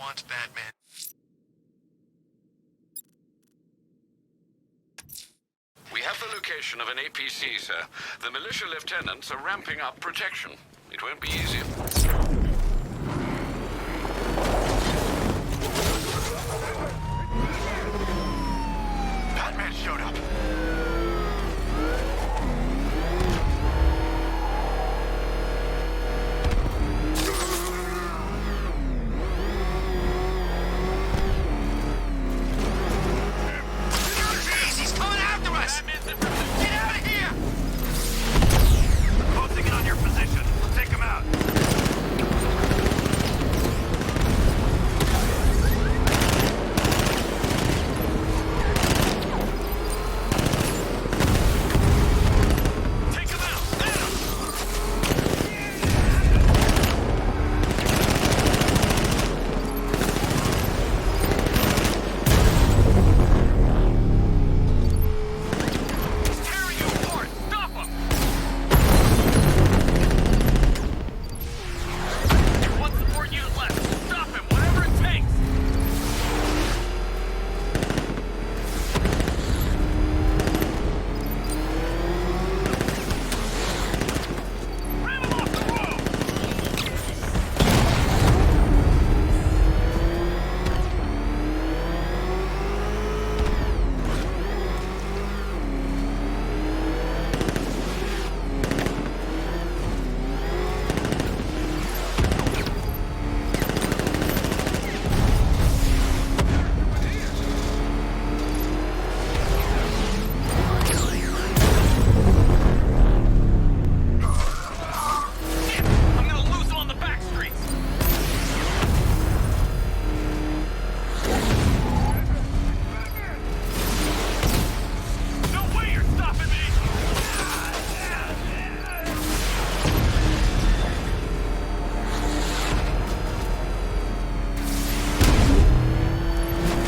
wants Batman. We have the location of an APC, sir. The militia lieutenants are ramping up protection. It won't be easy. Batman showed up. Jeez, he's coming after us! Get out of here! Closing in on your position. Take him out. Take him out! Get him! He's tearing you apart! Stop him! There's one support unit left. Stop him, whatever it takes! Ram him off the road! I'm gonna lose him on the back streets! No way you're stopping me!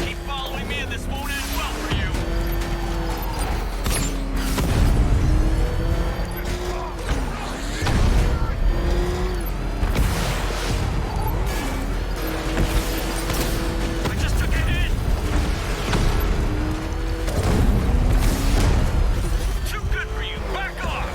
Keep following me and this won't end well for you! I just took a hit! Too good for you! Back off!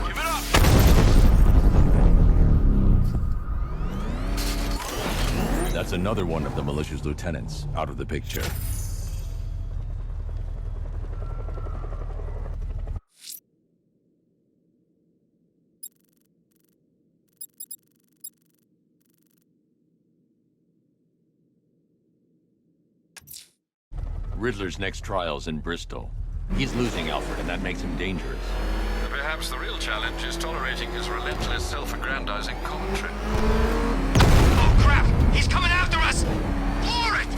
Give it up! That's another one of the militia's lieutenants out of the picture. Riddler's next trial's in Bristol. He's losing Alfred, and that makes him dangerous. Perhaps the real challenge is tolerating his relentless self-aggrandizing commentary. Oh crap! He's coming after us! Floor it!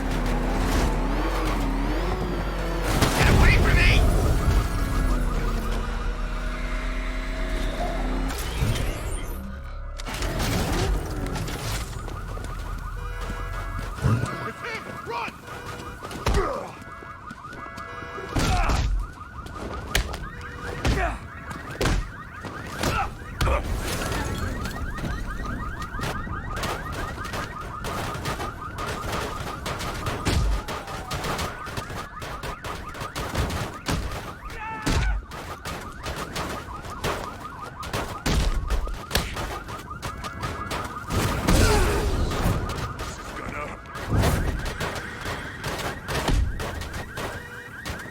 Get away from me! Run!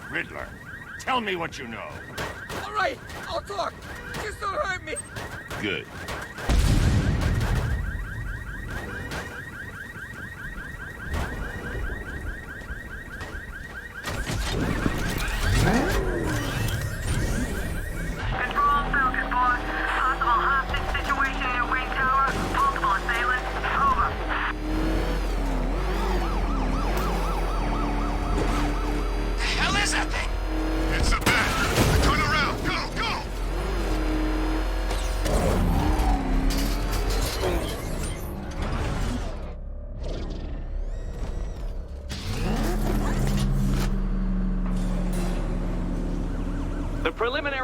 Riddler, tell me what you know. All right, I'll talk. Just don't hurt me. Good. Control, Falcon 4. Possible hostage situation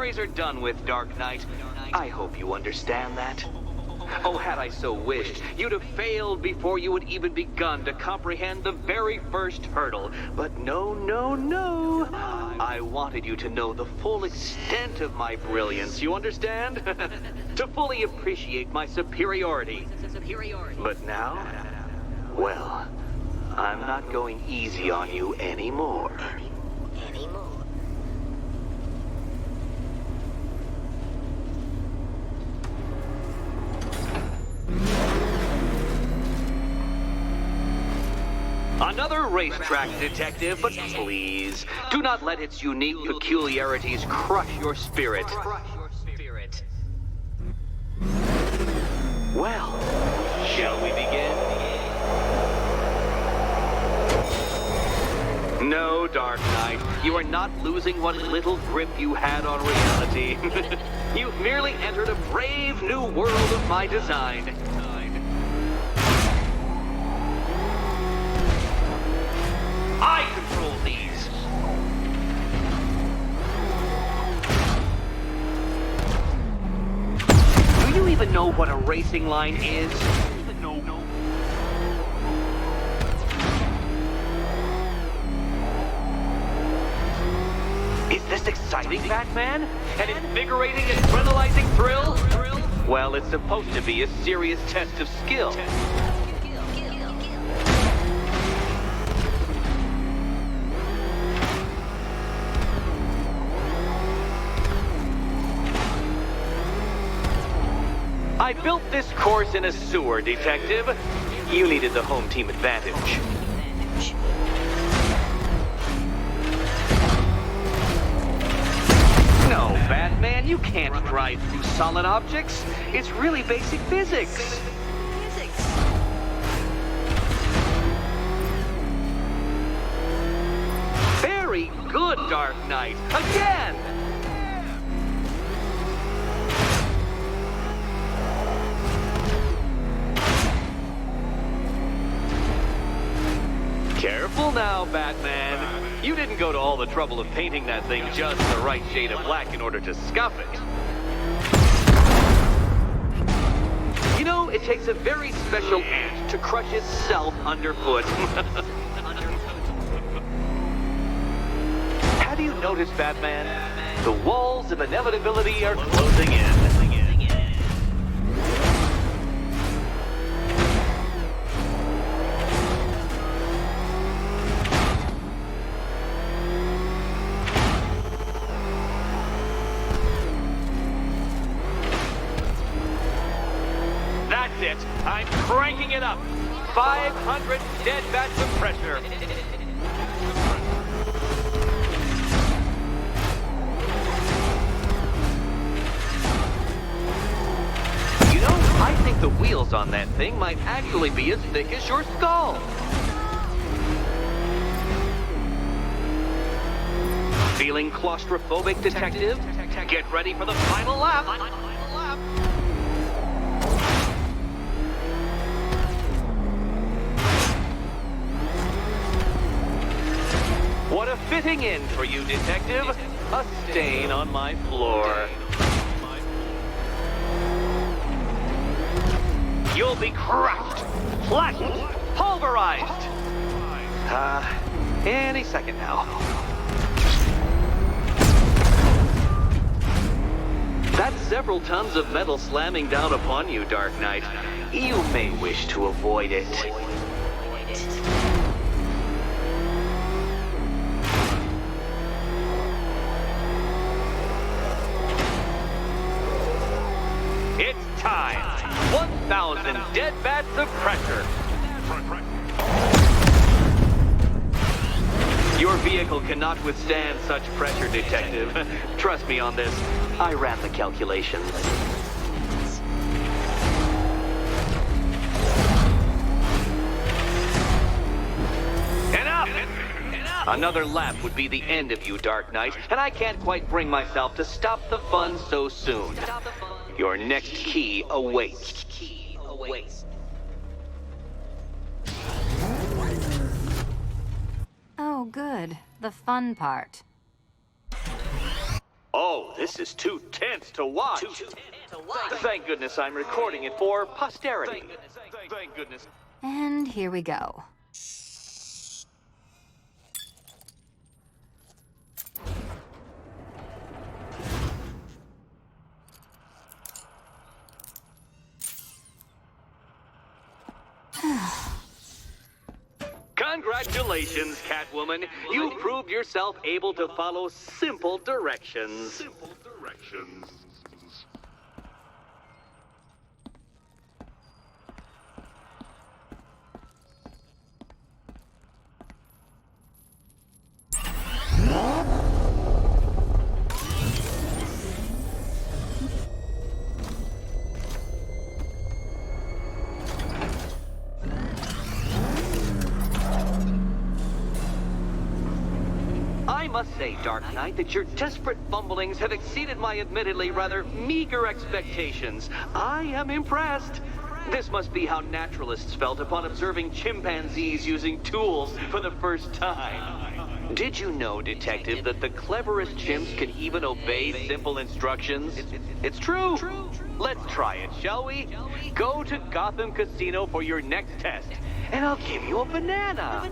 worries are done with, Dark Knight. I hope you understand that. Oh, had I so wished, you'd have failed before you had even begun to comprehend the very first hurdle. But no, no, no. I wanted you to know the full extent of my brilliance, you understand? To fully appreciate my superiority. But now, well, I'm not going easy on you anymore. Another racetrack, Detective, but please, do not let its unique peculiarities crush your spirit. Well, shall we begin? No, Dark Knight, you are not losing what little grip you had on reality. You've merely entered a brave new world of my design. I control these. Do you even know what a racing line is? No. Is this exciting, Batman? An invigorating, adrenalizing thrill? Well, it's supposed to be a serious test of skill. I built this course in a sewer, Detective. You needed the home team advantage. No, Batman, you can't drive through solid objects. It's really basic physics. Very good, Dark Knight. Again! Careful now, Batman. You didn't go to all the trouble of painting that thing just the right shade of black in order to scuff it. You know, it takes a very special ant to crush itself underfoot. Have you noticed, Batman? The walls of inevitability are closing in. I'm cranking it up. 500 dead bats of pressure. You know, I think the wheels on that thing might actually be as thick as your skull. Feeling claustrophobic, Detective? Get ready for the final lap. What a fitting end for you, Detective. A stain on my floor. You'll be crushed, flattened, pulverized. Any second now. That's several tons of metal slamming down upon you, Dark Knight. You may wish to avoid it. It's time. 1,000 dead bats of pressure. Your vehicle cannot withstand such pressure, Detective. Trust me on this. I ran the calculations. Enough! Another lap would be the end of you, Dark Knight, and I can't quite bring myself to stop the fun so soon. Your next key awaits. Oh, good. The fun part. Oh, this is too tense to watch. Thank goodness I'm recording it for posterity. Thank goodness. And here we go. Congratulations, Catwoman. You proved yourself able to follow simple directions. I must say, Dark Knight, that your desperate fumblings have exceeded my admittedly rather meager expectations. I am impressed. This must be how naturalists felt upon observing chimpanzees using tools for the first time. Did you know, Detective, that the cleverest chimps can even obey simple instructions? It's true. Let's try it, shall we? Go to Gotham Casino for your next test, and I'll give you a banana.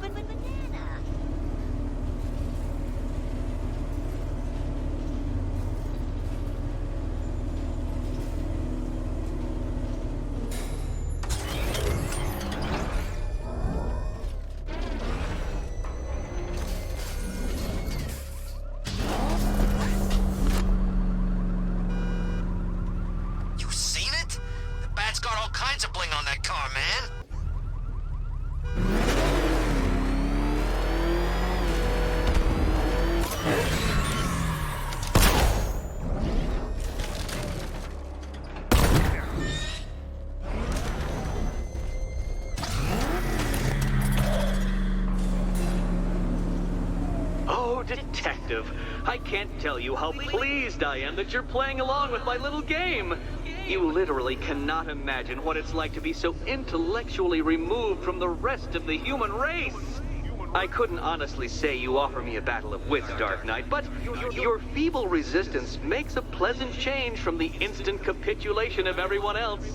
Got all kinds of bling on that car, man. Oh, Detective, I can't tell you how pleased I am that you're playing along with my little game. You literally cannot imagine what it's like to be so intellectually removed from the rest of the human race. I couldn't honestly say you offer me a battle of wits, Dark Knight, but your feeble resistance makes a pleasant change from the instant capitulation of everyone else.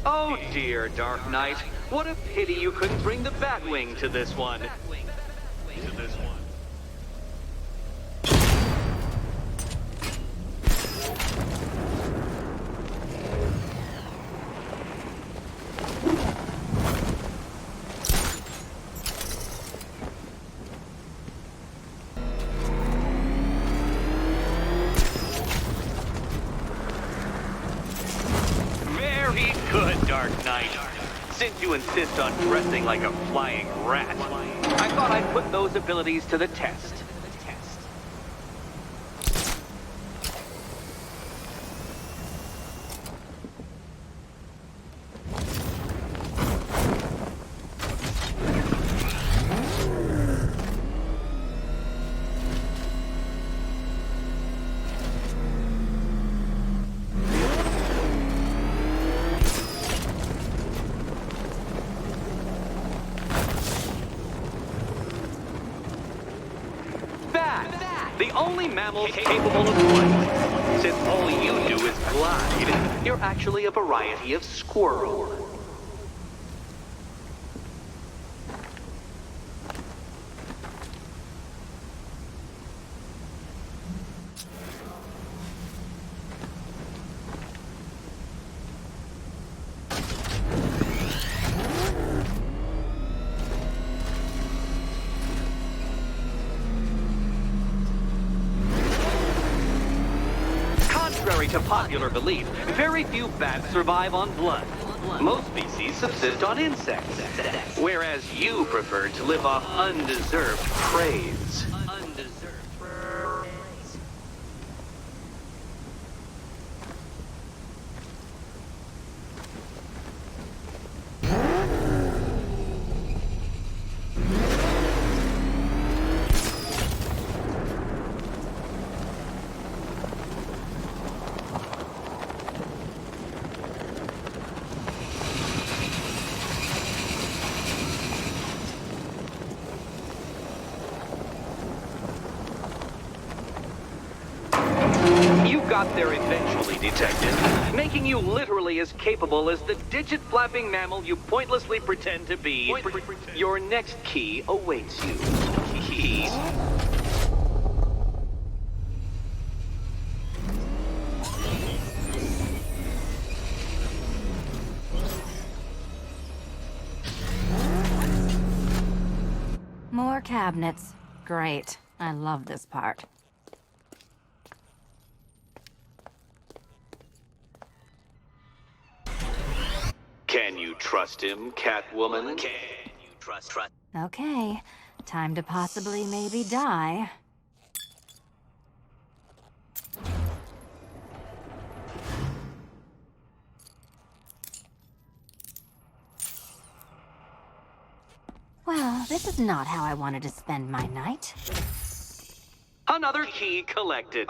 Oh dear, Dark Knight. What a pity you couldn't bring the Batwing to this one. Very good, Dark Knight. Since you insist on dressing like a flying rat, I thought I'd put those abilities to the test. The only mammal capable of flight. Since all you do is glide, you're actually a variety of squirrel. Contrary to popular belief, very few bats survive on blood. Most species subsist on insects, whereas you prefer to live off undeserved praise. You got there eventually, Detective, making you literally as capable as the digit-flapping mammal you pointlessly pretend to be. Your next key awaits you. Keys. More cabinets. Great. I love this part. Can you trust him, Catwoman? Can you trust? Okay. Time to possibly maybe die. Well, this is not how I wanted to spend my night. Another key collected.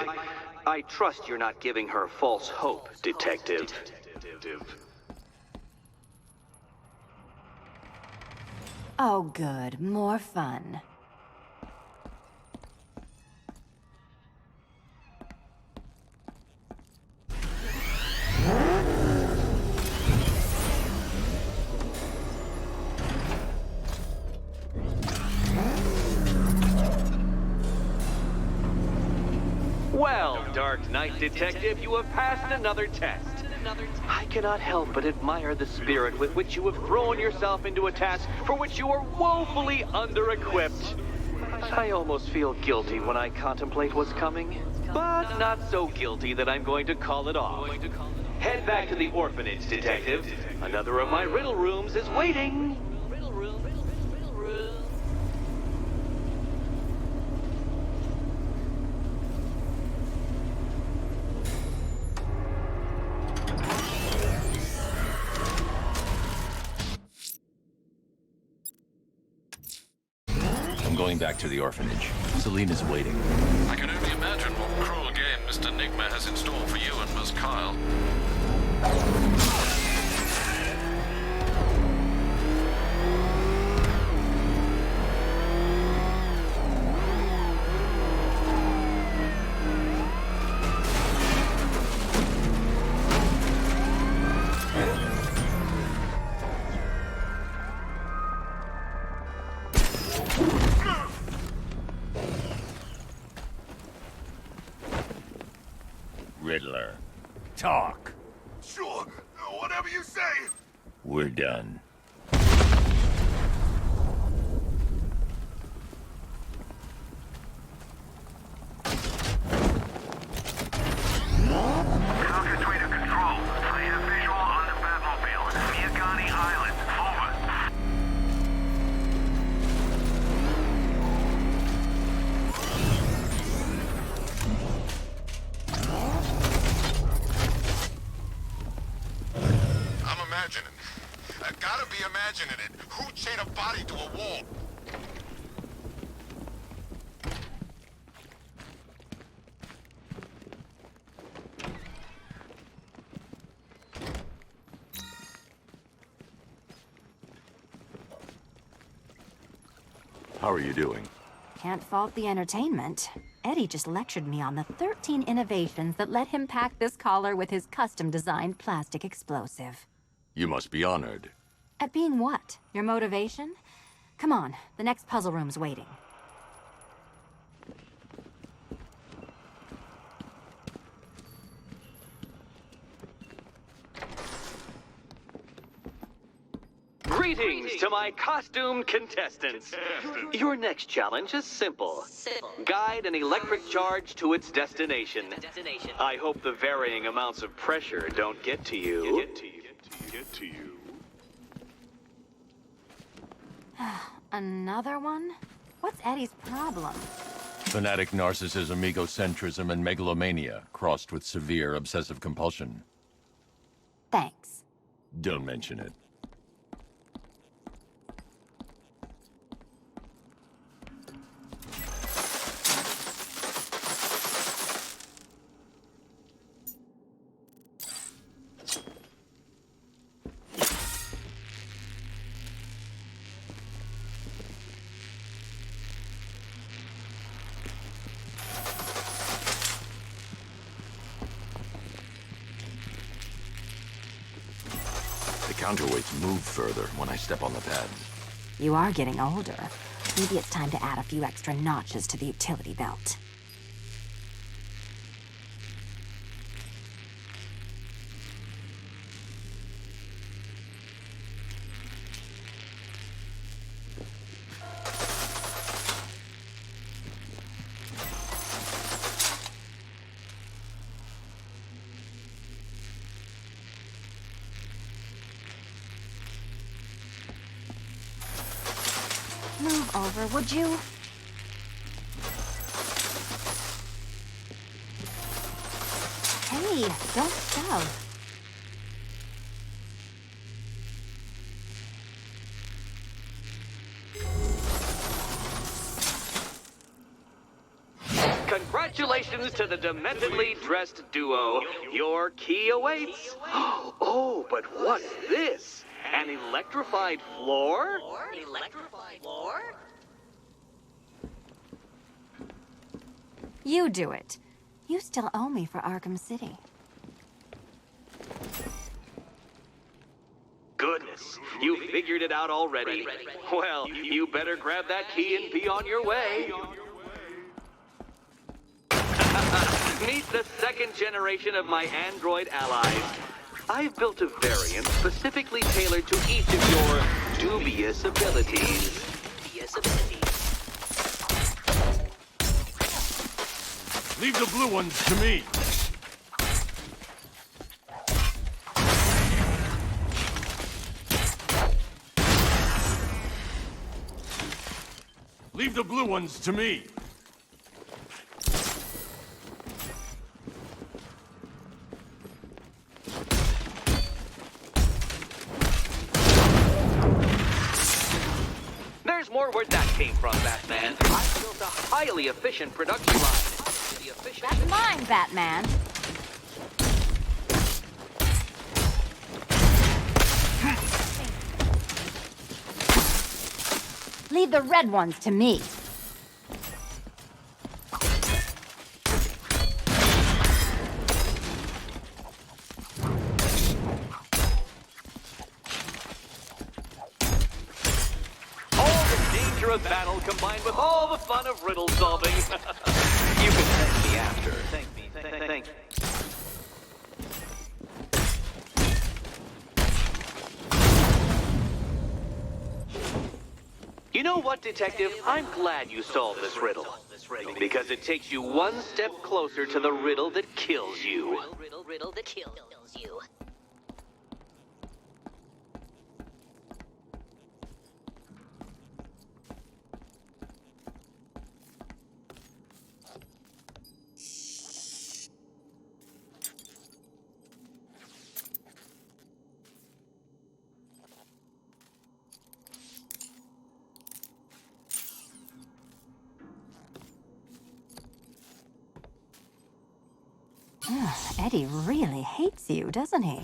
I trust you're not giving her false hope, Detective. Oh, good. More fun. Well, Dark Knight Detective, you have passed another test. I cannot help but admire the spirit with which you have thrown yourself into a task for which you are woefully under-equipped. I almost feel guilty when I contemplate what's coming, but not so guilty that I'm going to call it off. Head back to the orphanage, Detective. Another of my riddle rooms is waiting. I'm going back to the orphanage. Selena's waiting. I can only imagine what cruel game Mr. Nigma has in store for you and Ms. Kyle. Riddler. Talk. Sure, whatever you say. We're done. Falcon's way to control. I have visual on the Batmobile. Miyagani Island. Over. I'm imagining. I gotta be imagining it. Who chained a body to a wall? How are you doing? Can't fault the entertainment. Eddie just lectured me on the 13 innovations that let him pack this collar with his custom-designed plastic explosive. You must be honored. At being what? Your motivation? Come on, the next puzzle room's waiting. Greetings to my costumed contestants. Your next challenge is simple. Guide an electric charge to its destination. I hope the varying amounts of pressure don't get to you. Another one? What's Eddie's problem? Fanatic narcissism, egocentrism, and megalomania, crossed with severe obsessive compulsion. Thanks. Don't mention it. counterweights move further when I step on the pad. You are getting older. Maybe it's time to add a few extra notches to the utility belt. Move over, would you? Hey, don't shove. Congratulations to the dementedly dressed duo. Your key awaits. Oh, but what's this? An electrified floor? Electrified floor? You do it. You still owe me for Arkham City. Goodness, you figured it out already. Well, you better grab that key and be on your way. Meet the second generation of my android allies. I've built a variant specifically tailored to each of your dubious abilities. Leave the blue ones to me. Leave the blue ones to me. There's more where that came from, Batman. I built a highly efficient production line. That's mine, Batman. Leave the red ones to me. Of battle combined with all the fun of riddle solving. You can thank me after. Thank me. Thank me. You know what, Detective? I'm glad you solved this riddle. Because it takes you one step closer to the riddle that kills you. Riddle that kills you. Eddie really hates you, doesn't he?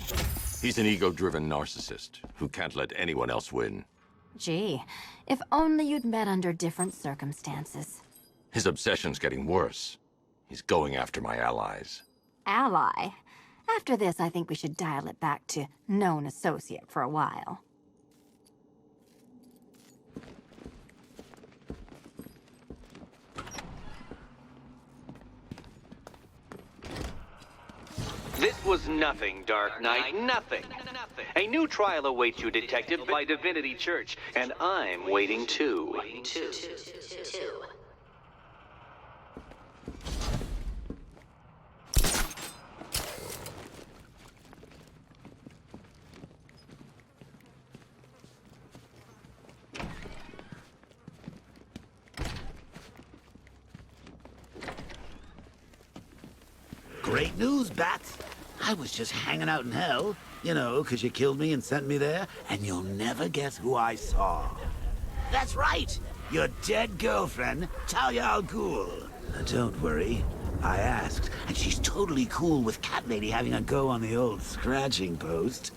He's an ego-driven narcissist who can't let anyone else win. Gee, if only you'd met under different circumstances. His obsession's getting worse. He's going after my allies. Ally? After this, I think we should dial it back to known associate for a while. This was nothing, Dark Knight. Nothing. A new trial awaits you, Detective, by Divinity Church, and I'm waiting too. Great news, Bat. I was just hanging out in hell, you know, 'cause you killed me and sent me there, and you'll never guess who I saw. That's right, your dead girlfriend, Talia al Ghul. Don't worry, I asked, and she's totally cool with Cat Lady having a go on the old scratching post.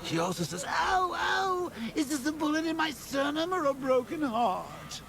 She also says, ow, ow, is this a bullet in my sternum or a broken heart?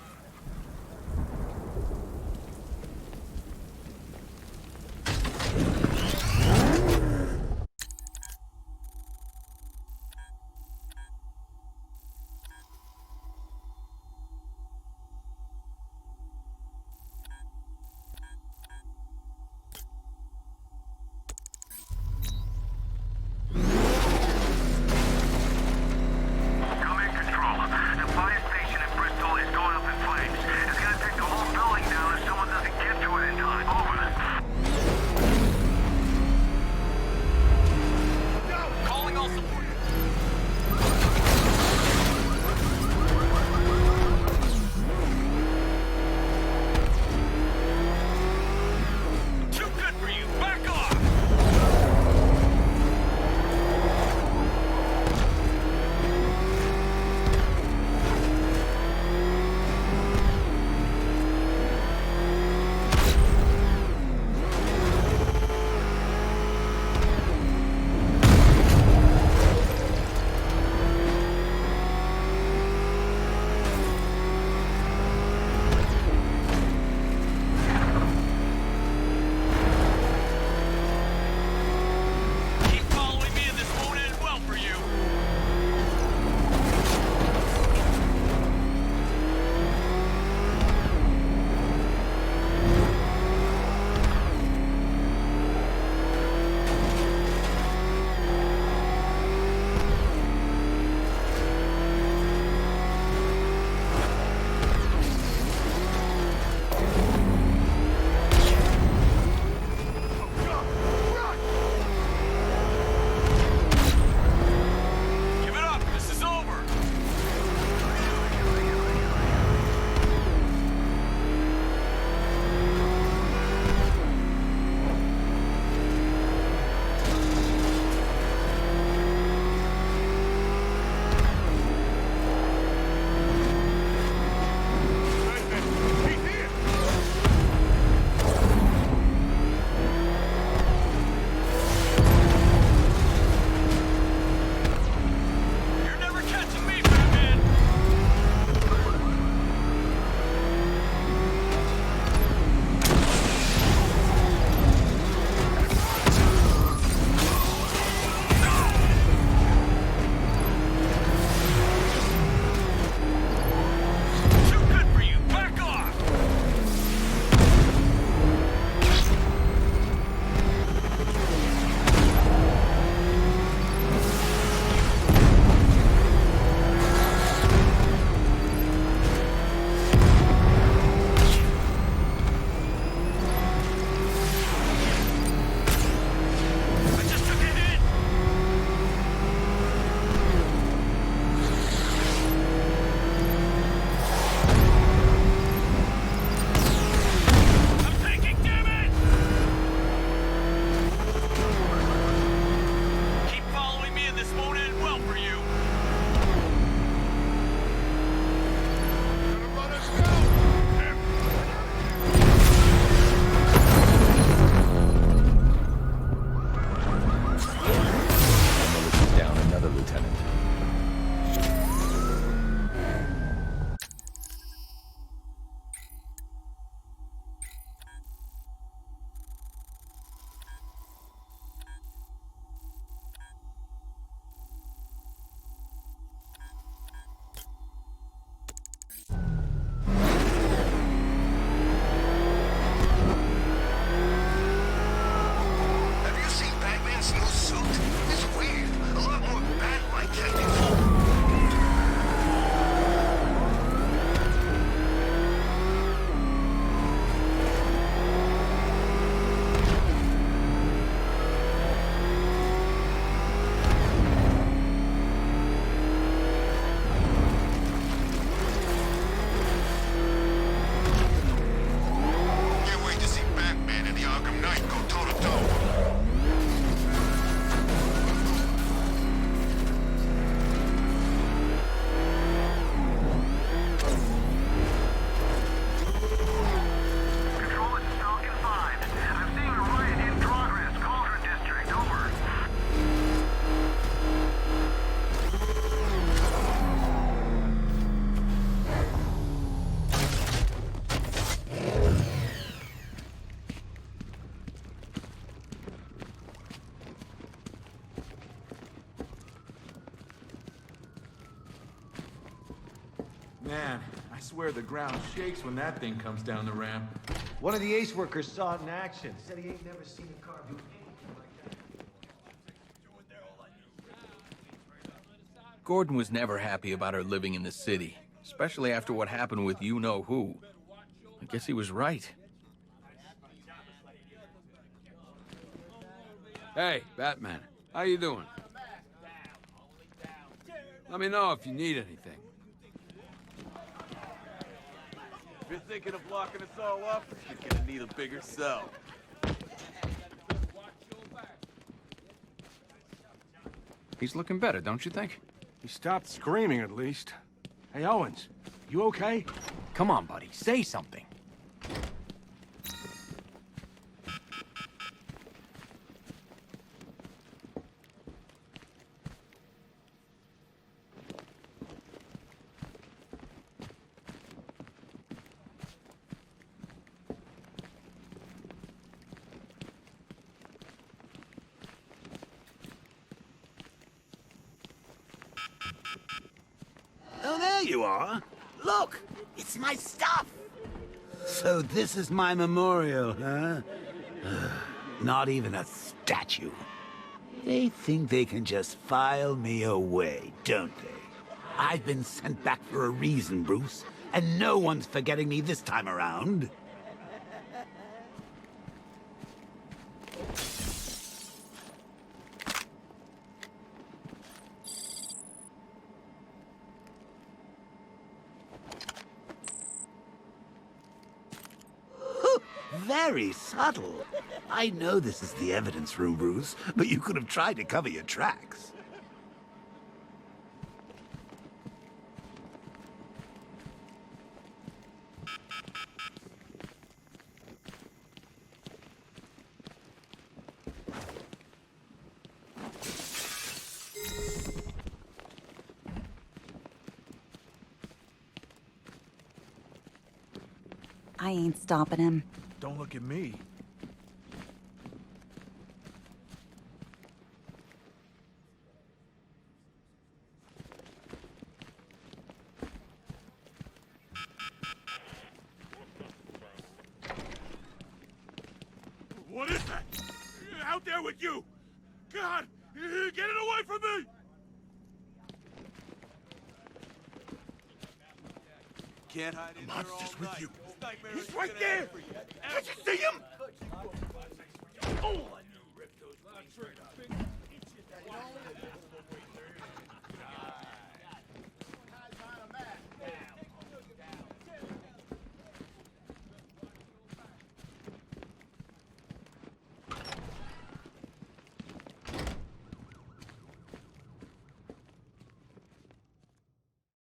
Knight go toe-to-toe. Control, it's Falcon 5. I'm seeing a riot in progress. Cauldron District, over. Man, I swear the ground shakes when that thing comes down the ramp. One of the Ace workers saw it in action. Said he ain't never seen a car do anything like that. Gordon was never happy about her living in the city, especially after what happened with you-know-who. I guess he was right. Hey, Batman. How you doing? Let me know if you need anything. If you're thinking of locking us all up, you're gonna need a bigger cell. He's looking better, don't you think? He stopped screaming, at least. Hey, Owens, you okay? Come on, buddy, say something. Oh, there you are. Look, it's my stuff. So this is my memorial, huh? Not even a statue. They think they can just file me away, don't they? I've been sent back for a reason, Bruce, and no one's forgetting me this time around. Very subtle. I know this is the evidence room, Bruce, but you could have tried to cover your tracks. I ain't stopping him. Don't look at me. What is that? Out there with you! God! Get it away from me! Can't hide in Monster's there all with night. you. This nightmare He's is right gonna there! end for you. Can't you see him? Oh!